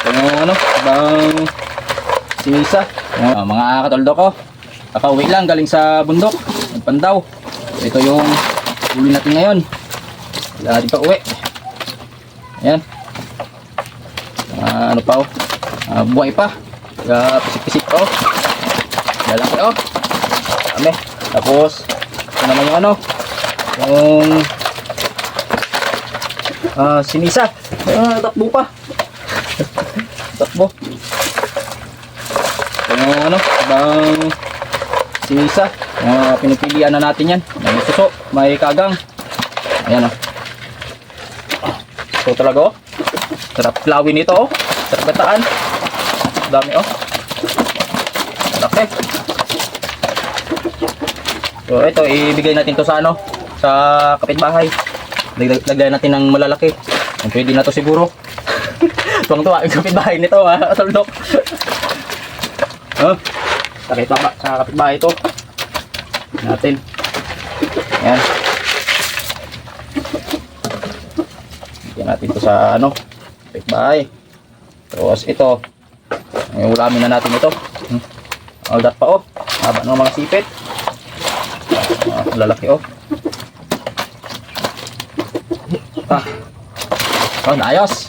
Yung ano, ibang sinisa. Mga katoldo ko, kakauwi lang galing sa bundok, Pandaw. Ito yung huli natin ngayon. Wala natin pa uwi. Ayan. Ano pa oh, buhay pa. Pisik-pisik oh. Lalaki oh. Kami. Tapos, ito naman yung ano, yung sinisa. Takbo pa. Takbo. Yung ano, ibang sinisa. Pinipilian na natin yan. May suso, may kagang. Ayan oh. Ito talaga oh. Sarap plawin nito oh. Sarap gataan. Dami oh. Laki. So ito, ibigay natin to sa ano, sa kapitbahay. Lagyan natin ng malalaki. Pwede na to siguro. Tuwang-tuwa yung kapitbahay nito ha, tuldok. Sa kapitbahay ito. Natin. Ayan. Lagyan natin to sa ano, kapitbahay. Tapos ito, ulamin na natin ito. Aldat pa oh. Haba ng mga sipit. Lalaki oh. Naayos.